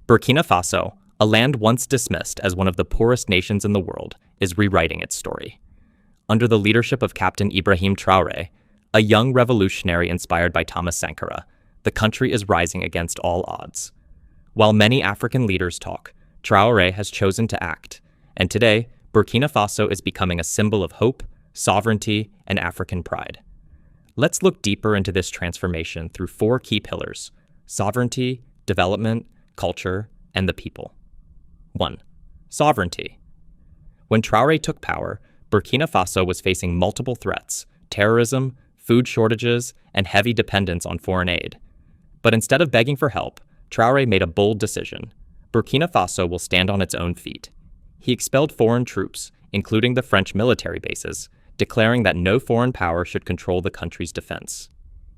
Burkina Faso, a land once dismissed as one of the poorest nations in the world, is rewriting its story. Under the leadership of Captain Ibrahim Traoré, a young revolutionary inspired by Thomas Sankara, the country is rising against all odds. While many African leaders talk, Traoré has chosen to act, and today, Burkina Faso is becoming a symbol of hope, sovereignty, and African pride. Let's look deeper into this transformation through four key pillars: sovereignty, development, culture, and the people. 1. Sovereignty. When Traoré took power, Burkina Faso was facing multiple threats: terrorism, food shortages, and heavy dependence on foreign aid. But instead of begging for help, Traoré made a bold decision. Burkina Faso will stand on its own feet. He expelled foreign troops, including the French military bases, declaring that no foreign power should control the country's defense.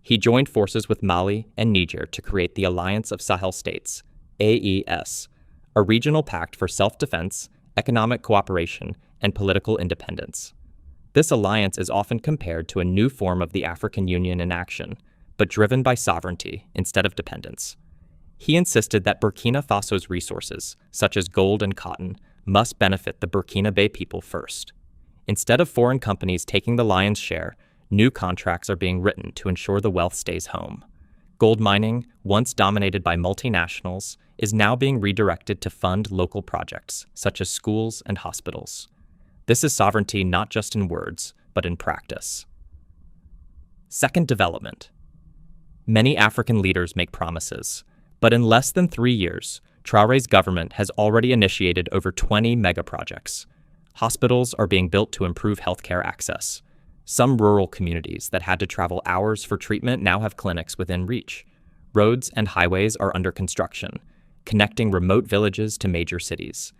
He joined forces with Mali and Niger to create the Alliance of Sahel States, AES, a regional pact for self-defense, economic cooperation, and political independence. This alliance is often compared to a new form of the African Union in action, but driven by sovereignty instead of dependence. He insisted that Burkina Faso's resources, such as gold and cotton, must benefit the Burkinabe people first. Instead of foreign companies taking the lion's share, new contracts are being written to ensure the wealth stays home. Gold mining, once dominated by multinationals, is now being redirected to fund local projects, such as schools and hospitals. This is sovereignty not just in words, but in practice. Second, development. Many African leaders make promises, but in less than 3 years, Traoré's government has already initiated over 20 megaprojects. Hospitals are being built to improve healthcare access. Some rural communities that had to travel hours for treatment now have clinics within reach. Roads and highways are under construction, connecting remote villages to major cities.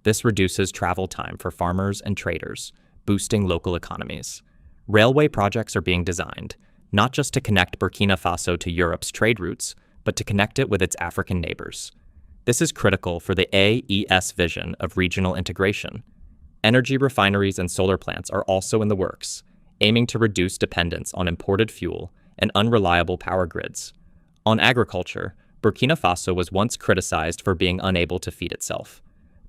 This reduces travel time for farmers and traders, boosting local economies. Railway projects are being designed, not just to connect Burkina Faso to Europe's trade routes, but to connect it with its African neighbors. This is critical for the AES vision of regional integration. Energy refineries and solar plants are also in the works, aiming to reduce dependence on imported fuel and unreliable power grids. On agriculture, Burkina Faso was once criticized for being unable to feed itself.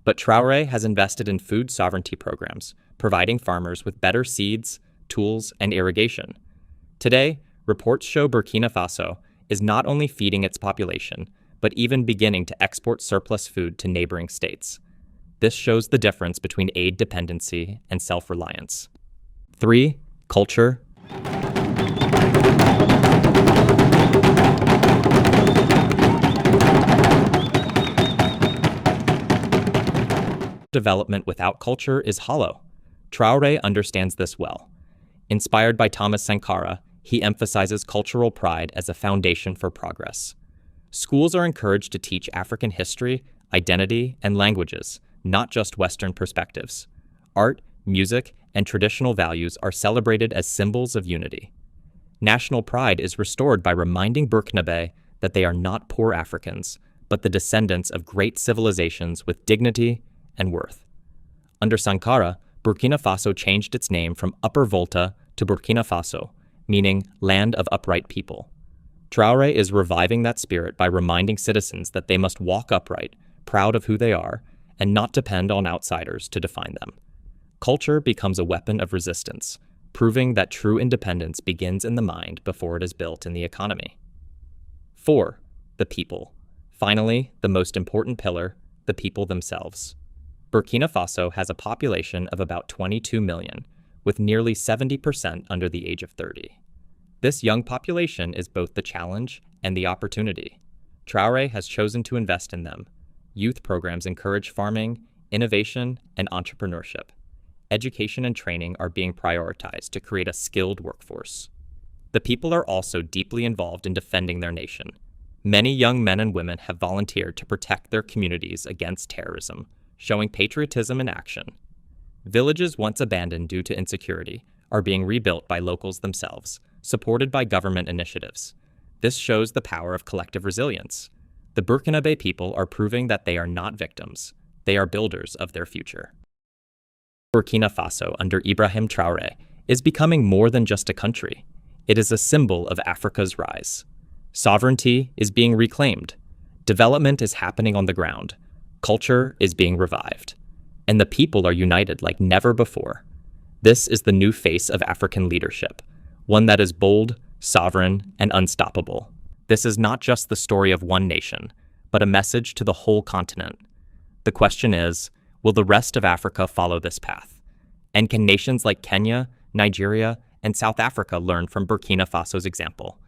But Traoré has invested in food sovereignty programs, providing farmers with better seeds, tools, and irrigation. Today, reports show Burkina Faso is not only feeding its population, but even beginning to export surplus food to neighboring states. This shows the difference between aid dependency and self-reliance. 3. Culture. Development without culture is hollow. Traoré understands this well. Inspired by Thomas Sankara, he emphasizes cultural pride as a foundation for progress. Schools are encouraged to teach African history, identity, and languages, not just Western perspectives. Art, music, and traditional values are celebrated as symbols of unity. National pride is restored by reminding Burkinabe that they are not poor Africans, but the descendants of great civilizations with dignity and worth. Under Sankara, Burkina Faso changed its name from Upper Volta to Burkina Faso, meaning land of upright people. Traoré is reviving that spirit by reminding citizens that they must walk upright, proud of who they are, and not depend on outsiders to define them. Culture becomes a weapon of resistance, proving that true independence begins in the mind before it is built in the economy. 4. The people. Finally, the most important pillar, the people themselves. Burkina Faso has a population of about 22 million, with nearly 70% under the age of 30. This young population is both the challenge and the opportunity. Traoré has chosen to invest in them. Youth programs encourage farming, innovation, and entrepreneurship. Education and training are being prioritized to create a skilled workforce. The people are also deeply involved in defending their nation. Many young men and women have volunteered to protect their communities against terrorism, showing patriotism in action. Villages once abandoned due to insecurity are being rebuilt by locals themselves, supported by government initiatives. This shows the power of collective resilience. The Burkinabe people are proving that they are not victims. They are builders of their future. Burkina Faso under Ibrahim Traoré is becoming more than just a country. It is a symbol of Africa's rise. Sovereignty is being reclaimed. Development is happening on the ground. Culture is being revived. And the people are united like never before. This is the new face of African leadership, one that is bold, sovereign, and unstoppable. This is not just the story of one nation, but a message to the whole continent. The question is, will the rest of Africa follow this path? And can nations like Kenya, Nigeria, and South Africa learn from Burkina Faso's example?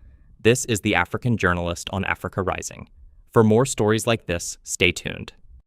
This is the African Journalist on Africa Rising. For more stories like this, stay tuned.